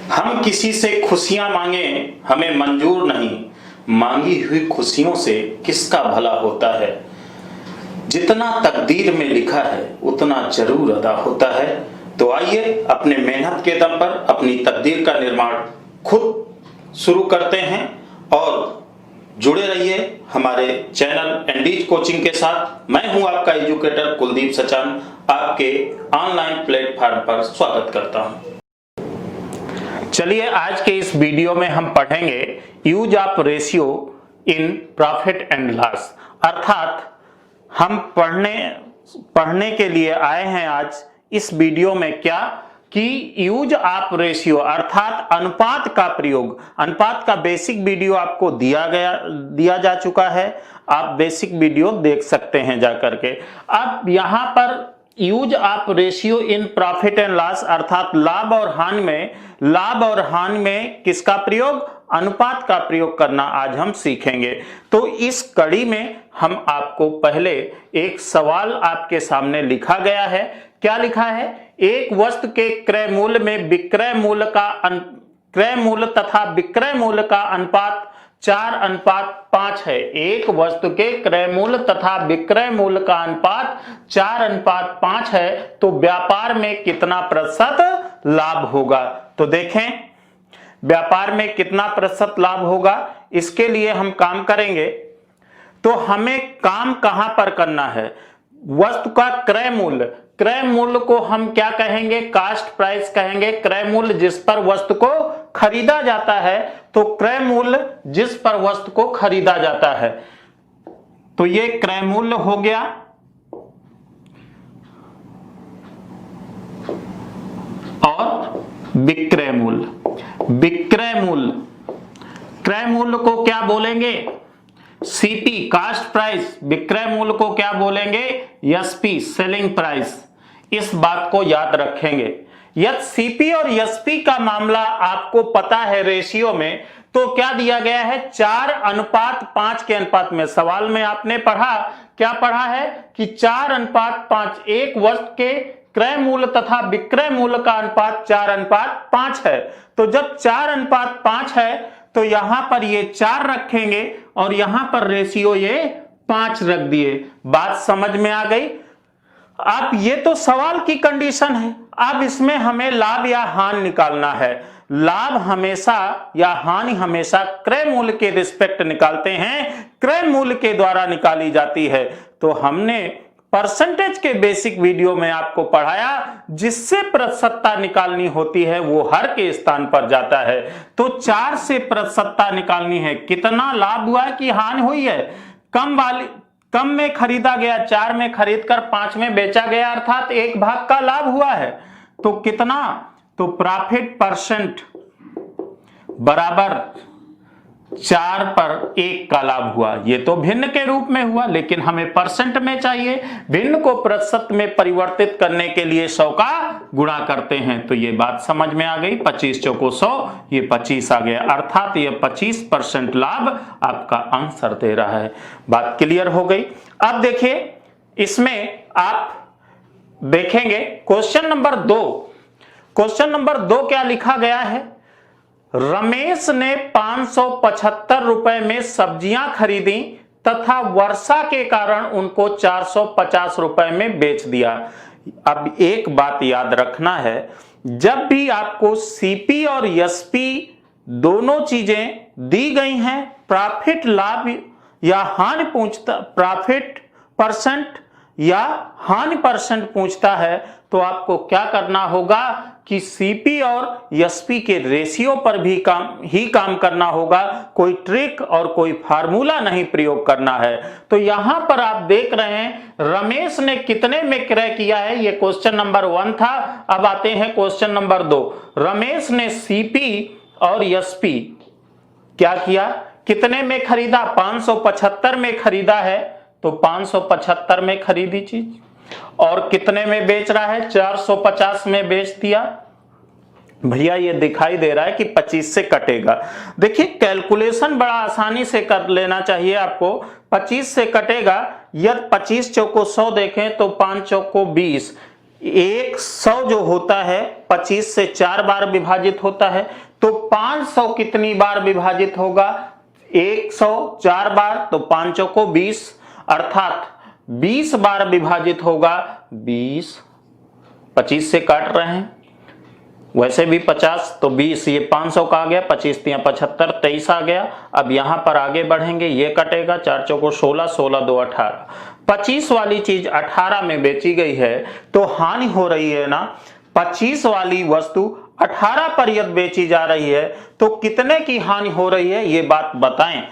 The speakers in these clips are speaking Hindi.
हम किसी से खुशियां मांगे हमें मंजूर नहीं, मांगी हुई खुशियों से किसका भला होता है। जितना तकदीर में लिखा है उतना जरूर अदा होता है। तो आइए अपने मेहनत के दम पर अपनी तकदीर का निर्माण खुद शुरू करते हैं और जुड़े रहिए हमारे चैनल एंडीज कोचिंग के साथ। मैं हूं आपका एजुकेटर कुलदीप सचान, आपके ऑनलाइन प्लेटफॉर्म पर स्वागत करता हूं। चलिए आज के इस वीडियो में हम पढ़ेंगे use of ratio in profit and loss. अर्थात हम पढ़ने के लिए आए हैं आज इस वीडियो में क्या कि यूज ऑफ रेशियो अर्थात अनुपात का प्रयोग। अनुपात का बेसिक वीडियो आपको दिया जा चुका है, आप बेसिक वीडियो देख सकते हैं जाकर के। अब यहाँ पर use of ratio in profit and loss अर्थात लाभ और हानि में किसका प्रयोग, अनुपात का प्रयोग करना आज हम सीखेंगे। तो इस कड़ी में हम आपको पहले एक सवाल आपके सामने लिखा गया है। क्या लिखा है? एक वस्तु के क्रय मूल्य में क्रय मूल्य तथा विक्रय मूल्य का अनुपात 4:5 है। एक वस्तु के क्रय मूल्य तथा विक्रय मूल्य का अनुपात 4:5 है, तो व्यापार में कितना प्रतिशत लाभ होगा? तो देखें व्यापार में कितना प्रतिशत लाभ होगा, इसके लिए हम काम करेंगे। तो हमें काम कहां पर करना है? वस्तु का क्रय मूल्य को हम क्या कहेंगे? कास्ट प्राइस कहेंगे। क्रय मूल्य जिस पर वस्तु को खरीदा जाता है, तो क्रय मूल्य जिस पर वस्तु को खरीदा जाता है, तो ये क्रय मूल्य हो गया। और विक्रय मूल्य क्रय मूल्य को क्या बोलेंगे? CP cost price. विक्रय मूल्य को क्या बोलेंगे? SP selling price. इस बात को याद रखेंगे। यदि सीपी और एसपी का मामला आपको पता है रेशियो में, तो क्या दिया गया है? 4:5 के अनुपात में। सवाल में आपने क्या पढ़ा है कि 4:5 एक वस्तु के क्रय मूल्य तथा विक्रय मूल्य का अनुपात 4:5 है। तो जब 4:5 है तो यहां पर ये 4 रखेंगे और यहां पर रेशियो ये 5 रख दिए। बात समझ में आ गई? अब ये तो सवाल की कंडीशन है। अब इसमें हमें लाभ या हानि निकालना है। लाभ हमेशा या हानि हमेशा क्रय मूल्य के रिस्पेक्ट निकालते हैं, क्रय मूल्य के द्वारा निकाली जाती है। तो हमने परसेंटेज के बेसिक वीडियो में आपको पढ़ाया, जिससे प्रतिशतता निकालनी होती है वो हर के स्थान पर जाता है। तो 4 से प्रतिशतता निकालनी है। कितना लाभ हुआ है कि हानि हुई है? कम में खरीदा गया, 4 में खरीद कर 5 में बेचा गया, अर्थात 1 भाग का लाभ हुआ है। तो कितना? तो प्रॉफिट परसेंट बराबर 4 पर 1 का लाभ हुआ। ये तो भिन्न के रूप में हुआ, लेकिन हमें परसेंट में चाहिए। भिन्न को प्रतिशत में परिवर्तित करने के लिए 100 का गुणा करते हैं। तो ये बात समझ में आ गई। 25 चौको 100, ये 25 आ गया, अर्थात ये 25% लाभ आपका आंसर दे रहा है। बात क्लियर हो गई। अब देखिए इसमें आप देखेंगे क्वेश्चन नंबर 2। क्वेश्चन नंबर 2 क्या लिखा गया है? रमेश ने 575 रुपए में सब्जियां खरीदी तथा वर्षा के कारण उनको 450 रुपए में बेच दिया। अब एक बात याद रखना है, जब भी आपको सीपी और एसपी दोनों चीजें दी गई हैं, प्रॉफिट लाभ या हानि प्रॉफिट परसेंट या हानि परसेंट पूछता है, तो आपको क्या करना होगा कि सीपी और एसपी के रेशियो पर भी काम करना होगा। कोई ट्रिक और कोई फार्मूला नहीं प्रयोग करना है। तो यहां पर आप देख रहे हैं रमेश ने कितने में क्रय किया है, ये क्वेश्चन नंबर 1 था। अब आते हैं क्वेश्चन नंबर 2। रमेश ने सीपी और एसपी क्या किया, कितने में खरीदा? 575 में खरीदा है, तो 575 में खरीदी चीज, और कितने में बेच रहा है? 450 में बेच दिया। भैया ये दिखाई दे रहा है कि 25 से कटेगा। देखिए कैलकुलेशन बड़ा आसानी से कर लेना चाहिए आपको। 25 से कटेगा, यदि 25 चौको 100 देखें तो 5 चौको 20, 100 जो होता है 25 से 4 बार विभाजित होता है, तो 500 कितनी बार विभाजित होगा? 100 4 बार, तो 5 को 20, अर्थात 20 बार विभाजित होगा। 20 25 से काट रहे हैं, वैसे भी 50, तो 20 ये 500 का आ गया, 25 तिया 75, 23 आ गया। अब यहां पर आगे बढ़ेंगे, ये कटेगा, 4 चौको 16, 16 2 18। 25 वाली चीज 18 में बेची गई है तो हानि हो रही है ना। 25 वाली वस्तु 18 पर यदि बेची जा रही है तो कितने की हानि हो रही है, ये बात बताएं।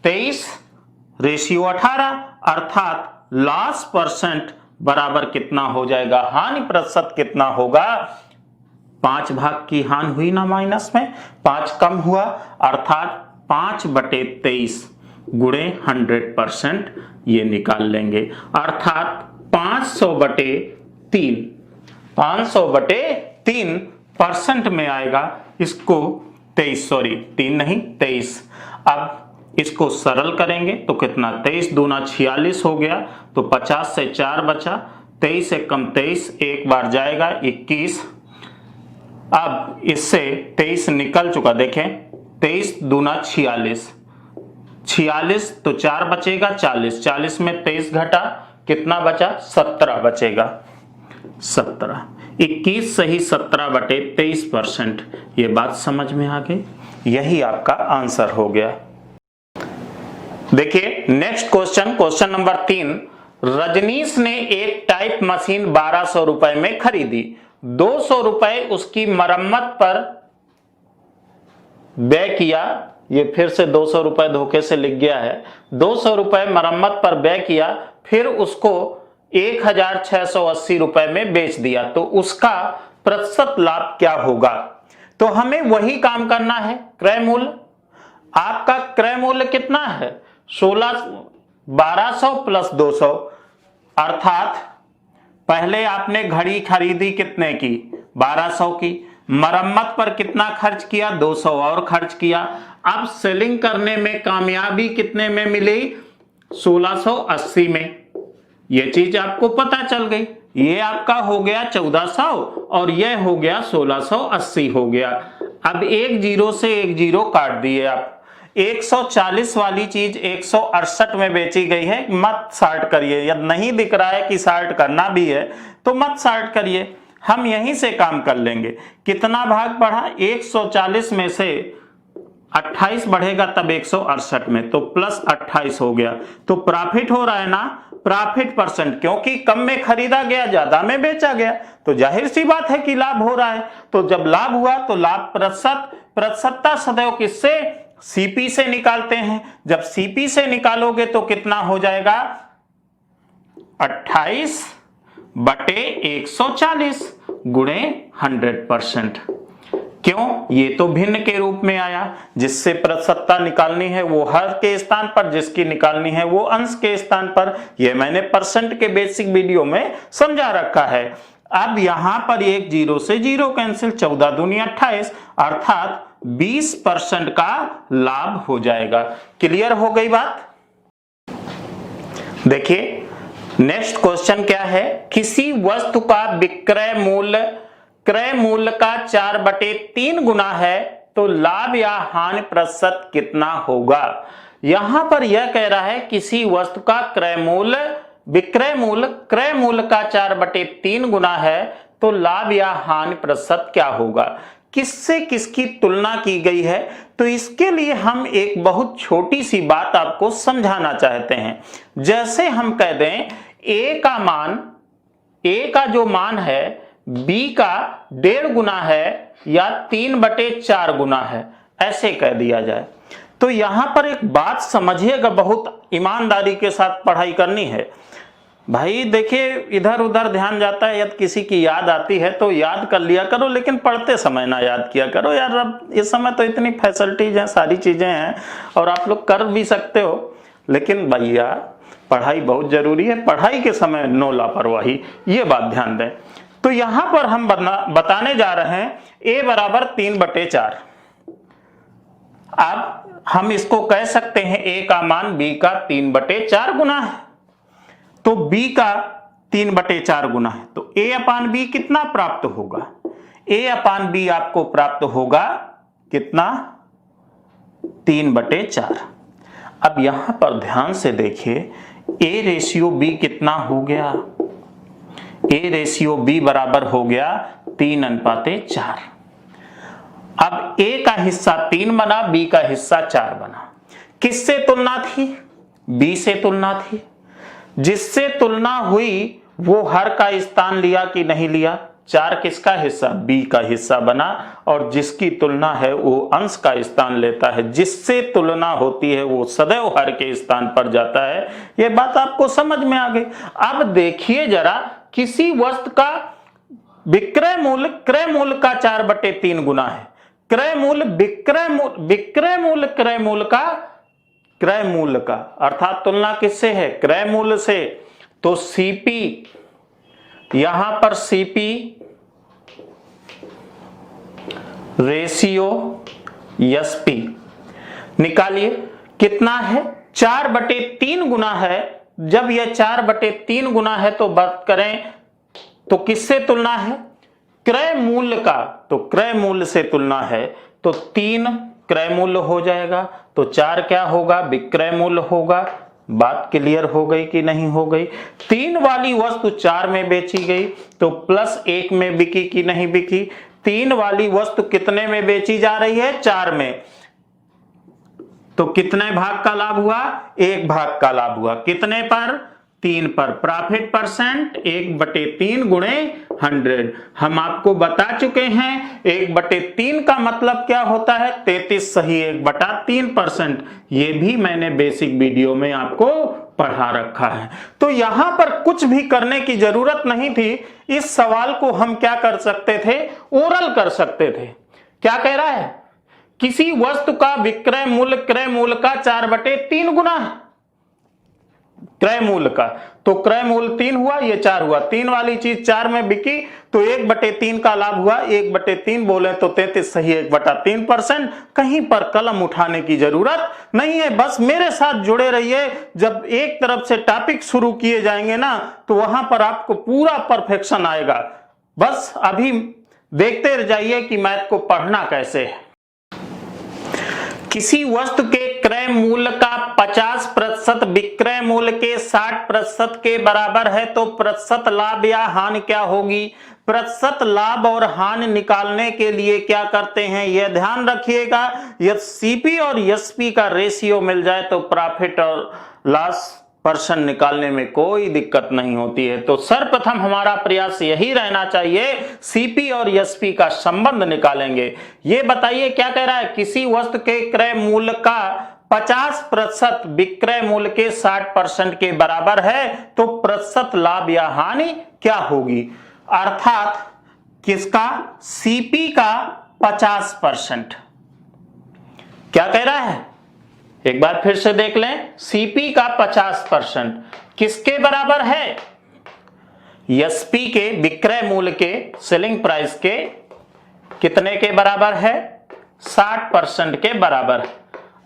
23:18, अर्थात लॉस परसेंट बराबर कितना हो जाएगा? हानि प्रतिशत कितना होगा? 5 भाग की हानि हुई ना माइनस में, 5 कम हुआ, अर्थात 5/23 गुणे 100% ये निकाल लेंगे, अर्थात 500/3, 500/3% में आएगा। इसको 23 अब इसको सरल करेंगे तो कितना? 23 दूना 46 हो गया, तो 50 से 4 बचा, 23 से कम 23, एक बार जाएगा 21। अब इससे 23 निकल चुका, देखें 23 दूना 46, 46 तो 4 बचेगा, 40, 40 में 23 घटा, कितना बचा? 17 बचेगा, 17, 21 सही 17/23%। ये बात समझ में आ गई, यही आपका आंसर हो गया। देखिए next question, question number 3। Rajnish ने एक टाइप मशीन 1200 रुपए में खरीदी, 200 रुपए उसकी मरम्मत पर व्यय किया। ये फिर से 200 रुपए धोखे से लिख गया है। 200 रुपए मरम्मत पर व्यय किया, फिर उसको 1680 रुपए में बेच दिया, तो उसका प्रतिशत लाभ क्या होगा? तो हमें वही काम करना है, क्रय मूल्य। आपका क्रय मूल्य कितना है? 1200 प्लस 200, अर्थात पहले आपने घड़ी खरीदी कितने की? 1200 की। मरम्मत पर कितना खर्च किया? 200 और खर्च किया। अब सेलिंग करने में कामयाबी कितने में मिली? 1680 में। यह चीज आपको पता चल गई। ये आपका हो गया 1400 और यह हो गया 1680 हो गया। अब एक जीरो से एक जीरो काट दिए आप। 140 वाली चीज 168 में बेची गई है, मत शार्ट करिए। यदि नहीं दिख रहा है कि शार्ट करना भी है तो मत शार्ट करिए, हम यहीं से काम कर लेंगे। कितना भाग बढ़ा? 140 में से 28 बढ़ेगा तब 168 में, तो प्लस 28 हो गया। तो प्रॉफिट हो रहा है ना, प्रॉफिट परसेंट, क्योंकि कम में खरीदा गया ज्यादा में बेचा गया, तो जाहिर सी बात है कि लाभ हो रहा है। तो जब लाभ हुआ तो लाभ प्रतिशत, प्रतिशतता सदैव किससे? सीपी से निकालते हैं। जब सीपी से निकालोगे तो कितना हो जाएगा? 28/140 गुणे 100%। क्यों? ये तो भिन्न के रूप में आया। जिससे प्रतिशतता निकालनी है वो हर के स्थान पर, जिसकी निकालनी है वो अंश के स्थान पर। ये मैंने परसेंट के बेसिक वीडियो में समझा रखा है। अब यहां पर एक जीरो से जीरो कैंसिल, 14 दूनी 28, अर्थात 20% का लाभ हो जाएगा। क्लियर हो गई बात? देखिए नेक्स्ट क्वेश्चन क्या है? किसी वस्तु का विक्रय मूल्य क्रय मूल्य का 4/3 गुना है तो लाभ या हानि प्रतिशत कितना होगा? यहां पर यह कह रहा है किसी वस्तु का क्रय मूल्य विक्रय मूल्य क्रय मूल्य का 4/3 गुना है तो लाभ या हानि प्रतिशत क्या होगा? किससे किसकी तुलना की गई है? तो इसके लिए हम एक बहुत छोटी सी बात आपको समझाना चाहते हैं। जैसे हम कह दें ए का जो मान है बी का 1.5 गुना है या 3/4 गुना है, ऐसे कह दिया जाए। तो यहां पर एक बात समझिएगा, बहुत ईमानदारी के साथ पढ़ाई करनी है भाई। देखिए इधर उधर ध्यान जाता है, यदि किसी की याद आती है तो याद कर लिया करो, लेकिन पढ़ते समय ना याद किया करो यार। अब इस समय तो इतनी फैसिलिटीज हैं, सारी चीजें हैं और आप लोग कर भी सकते हो, लेकिन भैया पढ़ाई बहुत जरूरी है। पढ़ाई के समय नो लापरवाही, ये बात ध्यान दें। तो यहां पर हम बताने जा रहे हैं a बराबर 3/4। अब हम इसको कह सकते हैं a का मान b का 3/4 गुना है। तो b का 3/4 गुना है, तो A/B कितना प्राप्त होगा? A/B आपको प्राप्त होगा कितना? 3/4। अब यहां पर ध्यान से देखिए A/B कितना हो गया? A/B बराबर हो गया 3:4। अब A का हिस्सा 3 बना, B का हिस्सा 4 बना। किससे तुलना थी? B से तुलना थी। जिससे तुलना हुई वो हर का स्थान लिया कि नहीं लिया? 4 किसका हिस्सा? B का हिस्सा बना, और जिसकी तुलना है वो अंश का स्थान लेता है। जिससे तुलना होती है वो सदैव हर के स्थान पर जाता है। ये बात आपको समझ में आ गई। अब देखिए जरा, किसी वस्तु का विक्रय मूल्य क्रय मूल्य का 4/3 गुना है। क्रय मूल्य विक्रय मूल्य क्रय मूल्य का अर्थात तुलना किससे है? क्रय मूल्य से। तो CP, यहां पर CP रेशियो SP निकालिए, कितना है? 4/3 गुना है। जब यह 4/3 गुना है तो बात करें तो किससे तुलना है? क्रय मूल्य का। तो क्रय मूल्य से तुलना है तो 3 क्रय मूल्य हो जाएगा, तो 4 क्या होगा? विक्रय मूल्य होगा। बात क्लियर हो गई कि नहीं हो गई? 3 वाली वस्तु 4 में बेची गई तो +1 में बिकी कि नहीं बिकी? 3 वाली वस्तु कितने में बेची जा रही है? 4 में। तो कितने भाग का लाभ हुआ? 1 भाग का लाभ हुआ। कितने पर? 3 पर। प्रॉफिट परसेंट 1/3 गुणे 100। हम आपको बता चुके हैं 1/3 का मतलब क्या होता है? 33 सही 1/3%। ये भी मैंने बेसिक वीडियो में आपको पढ़ा रखा है। तो यहां पर कुछ भी करने की जरूरत नहीं थी। इस सवाल को हम क्या कर सकते थे? ओरल कर सकते थे। क्या कह रहा है? किसी वस्तु का विक्रय मूल्य क्रय मूल्य का 4/3 गुना है। क्रय मूल्य का, तो क्रय मूल्य 3 हुआ, ये 4 हुआ। 3 वाली चीज 4 में बिकी तो 1/3 का लाभ हुआ। 1/3 बोले तो 33 सही 1/3%। कहीं पर कलम उठाने की जरूरत नहीं है। बस मेरे साथ जुड़े रहिए। जब एक तरफ से टॉपिक शुरू किए जाएंगे ना तो वहां पर आपको पूरा परफेक्शन आएगा। बस अभी देखते रह जाइए कि मैथ को पढ़ना कैसे है। किसी वस्तु के क्रय मूल्य का 50% विक्रय मूल्य के 60% के बराबर है तो प्रतिशत लाभ या हानि क्या होगी? प्रतिशत लाभ और हानि निकालने के लिए क्या करते हैं यह ध्यान रखिएगा। यदि CP और SP का रेशियो मिल जाए तो प्रॉफिट और लॉस परसेंट निकालने में कोई दिक्कत नहीं होती है। तो सर्वप्रथम हमारा प्रयास यही रहना चाहिए, CP और SP का संबंध निकालेंगे। ये बताइए क्या कह रहा है? किसी वस्तु के क्रय मूल्य का 50% विक्रय मूल्य के 60% के बराबर है तो प्रतिशत लाभ या हानि क्या होगी? अर्थात किसका? CP का 50%। क्या कह रहा है? एक बार फिर से देख लें। CP का 50% किसके बराबर है? SP के विक्रय मूल्य के सेलिंग प्राइस के कितने के बराबर है? 60% के बराबर।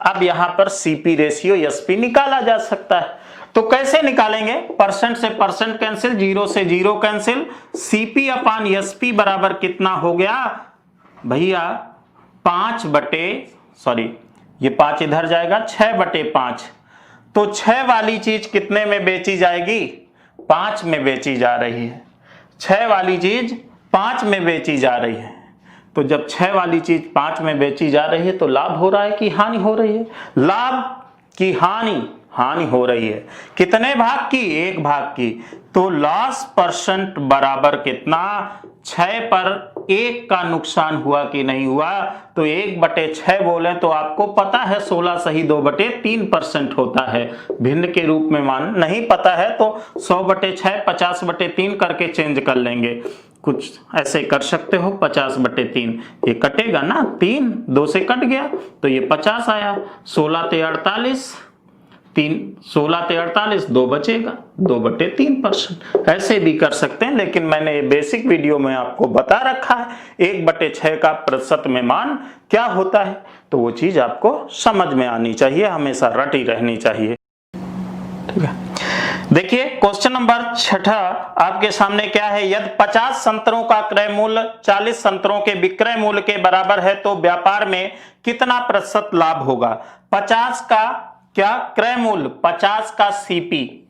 अब यहां पर CP रेशियो SP निकाला जा सकता है। तो कैसे निकालेंगे? परसेंट से परसेंट कैंसिल, 0 से 0 कैंसिल। CP/SP बराबर कितना हो गया भैया? 5 ये 5 इधर जाएगा, 6/5। तो 6 वाली चीज कितने में बेची जाएगी? 5 में बेची जा रही है। 6 वाली चीज 5 में बेची जा रही है। तो जब 6 वाली चीज 5 में बेची जा रही है तो लाभ हो रहा है कि हानि हो रही है? लाभ की हानि हो रही है। कितने भाग की? 1 भाग की। तो लॉस परसेंट बराबर कितना? 6 पर 1 का नुकसान हुआ कि नहीं हुआ? तो 1/6 बोले तो आपको पता है 16 सही 2/3% होता है। भिन्न के रूप में मान नहीं पता है तो 100/6 50/3 करके चेंज कर लेंगे। कुछ ऐसे कर सकते हो 50/3। ये कटेगा ना, 3 2 से कट गया तो ये 50 आया। 16 ते 48, 16 ते 48, 2 बचेगा, 2/3%। ऐसे भी कर सकते हैं, लेकिन मैंने ये बेसिक वीडियो में आपको बता रखा है 1/6 का प्रतिशत में मान क्या होता है। तो वो चीज आपको समझ में आनी चाहिए, हमेशा रटी रहनी चाहिए। ठीक है। देखिए क्वेश्चन नंबर 6 आपके सामने क्या है, यदि 50 संतरों का क्रय मूल्य 40 संतरों के विक्रय मूल्य के बराबर है तो व्यापार में कितना प्रतिशत लाभ होगा। 50 का क्या क्रय मूल्य, 50 का सीपी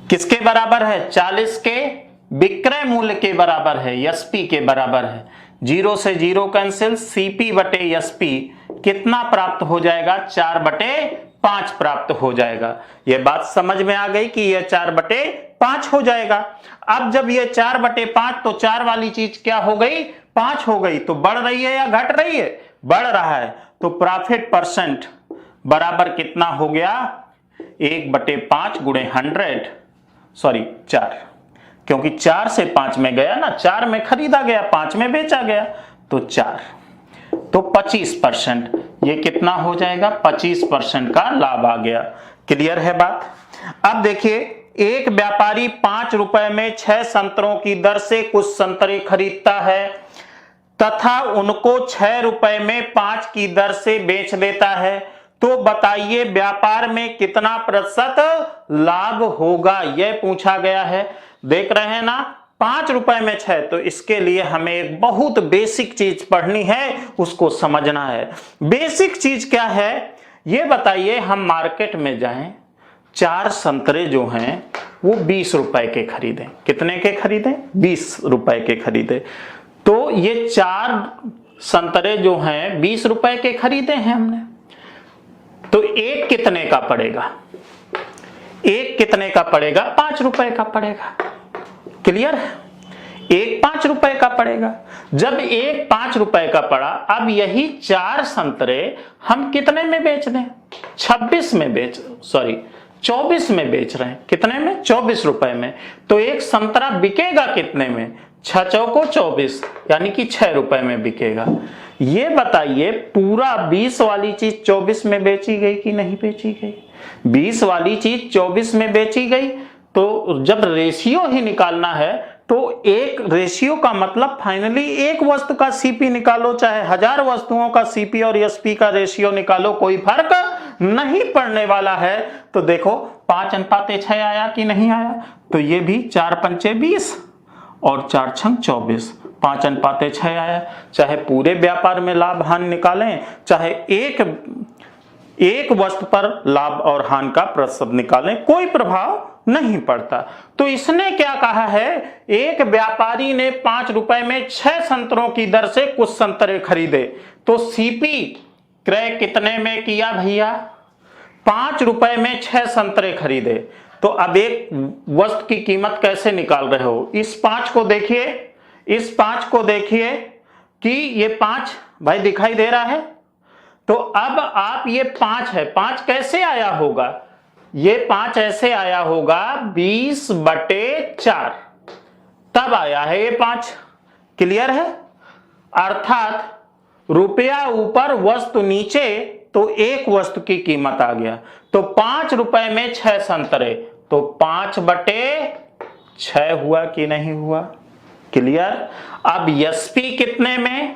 किसके बराबर है, 40 के विक्रय मूल्य के बराबर है, एसपी के बराबर है। 0 से 0 कैंसिल, सीपी बटे एसपी कितना प्राप्त हो जाएगा, 4/5 प्राप्त हो जाएगा। यह बात समझ में आ गई कि यह 4/5 हो जाएगा। अब जब यह 4/5 तो 4 वाली चीज क्या हो गई, 5 हो गई, तो बढ़ रही है या घट रही है, बढ़ रहा है। तो प्रॉफिट परसेंट बराबर कितना हो गया, 1/5 गुणे 100, सॉरी 4, क्योंकि 4 से 5 में गया ना, 4 में खरीदा गया, 5 में बेचा गया, तो 4, तो 25%। ये कितना हो जाएगा, 25% का लाभ आ गया। क्लियर है बात। अब देखिए, एक व्यापारी 5 रुपए में 6 संतरों की दर से कुछ संतरे खरीदता है तथा उनको 6 रुपए में 5 की दर से बेच देता है, तो बताइए व्यापार में कितना प्रतिशत लाभ होगा, यह पूछा गया है। देख रहे हैं ना, 5 रुपए में 6, तो इसके लिए हमें एक बहुत बेसिक चीज पढ़नी है, उसको समझना है। बेसिक चीज क्या है ये बताइए। हम मार्केट में जाएं, 4 संतरे जो हैं वो 20 रुपए के खरीदें, कितने के खरीदें, 20 रुपए के खरीदे, तो ये 4 संतरे जो हैं 20 रुपए के खरीदे हैं हमने, तो एक कितने का पड़ेगा, एक कितने का पड़ेगा, 5 रुपए का पड़ेगा। क्लियर है, एक 5 रुपए का पड़ेगा। जब एक 5 रुपए का पड़ा, अब यही 4 संतरे हम कितने में बेच दें, 24 में बेच रहे हैं, कितने में, 24 रुपए में, तो एक संतरा बिकेगा कितने में, 6 चौको 24, यानी कि 6 रुपए में बिकेगा। ये बताइए पूरा 20 वाली चीज 24 में बेची गई कि नहीं बेची गई, 20 वाली चीज 24 में बेची गई, तो जब रेशियो ही निकालना है तो एक रेशियो का मतलब फाइनली एक वस्तु का सीपी निकालो, चाहे 1000 वस्तुओं का सीपी और एसपी का रेशियो निकालो, कोई फर्क नहीं पड़ने वाला है। तो देखो 5:6 आया कि नहीं आया, तो ये भी 4 पंचे 20 और 4 छंग 24, 5:6 आया। चाहे पूरे व्यापार में लाभ हानि निकालें, चाहे एक वस्तु पर लाभ और हानि का प्रतिशत निकालें, कोई प्रभाव नहीं पड़ता। तो इसने क्या कहा है, एक व्यापारी ने 5 रुपए में 6 संतरों की दर से कुछ संतरे खरीदे, तो सीपी क्रय कितने में किया भैया, 5 रुपए में 6 संतरे खरीदे। तो अब एक वस्तु की कीमत कैसे निकाल रहे हो, इस 5 को देखिए, इस 5 को देखिए कि ये 5 भाई दिखाई दे रहा है, तो अब आप ये 5 है, 5 कैसे आया होगा, ये 5 ऐसे आया होगा 20/4, तब आया है ये 5। क्लियर है, अर्थात रुपया ऊपर वस्तु नीचे, तो एक वस्तु की कीमत आ गया। तो 5 रुपए में 6 संतरे, तो 5/6 हुआ कि नहीं हुआ। क्लियर। अब एसपी कितने में,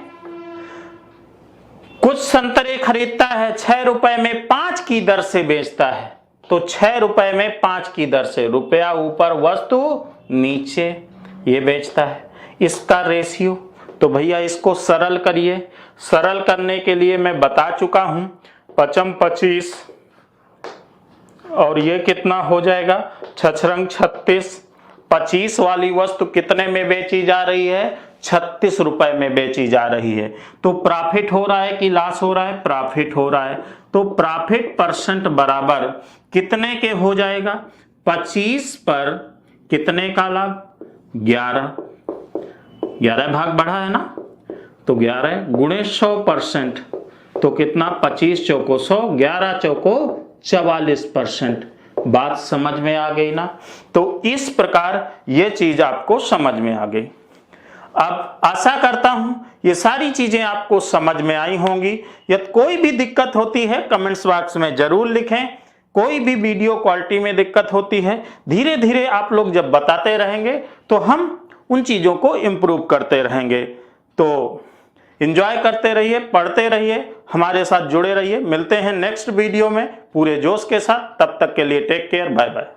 कुछ संतरे खरीदता है 6 रुपए में 5 की दर से बेचता है, तो 6 रुपए में 5 की दर से, रुपया ऊपर वस्तु नीचे, ये बेचता है। इसका रेशियो, तो भैया इसको सरल करिए। सरल करने के लिए मैं बता चुका हूं, 25 और ये कितना हो जाएगा, 6 36, 25 वाली वस्तु कितने में बेची जा रही है, 36 रुपए में बेची जा रही है। तो प्रॉफिट हो रहा है कि लॉस हो रहा है, प्रॉफिट हो रहा है। तो प्रॉफिट परसेंट बराबर कितने के हो जाएगा, 25 पर कितने का लाभ, 11 भाग बढ़ा है ना, तो 11 गुणे 100%, तो कितना, 25 चौको 100, 11 चौको 44%। बात समझ में आ गई ना। तो इस प्रकार ये चीज आपको समझ में आ गई। अब आशा करता हूं ये सारी चीजें आपको समझ में आई होंगी। यदि कोई भी दिक्कत होती है कमेंट्स बॉक्स में जरूर लिखें। कोई भी वीडियो क्वालिटी में दिक्कत होती है, धीरे धीरे आप लोग जब बताते रहेंगे तो हम उन चीजों को इम्प्रूव करते रहेंगे। तो एंजॉय करते रहिए, पढ़ते रहिए हमारे साथ जुड़े रहिए। मिलते हैं नेक्स्ट वीडियो में पूरे जोश के साथ। तब तक के लिए टेक केयर, बाय बाय।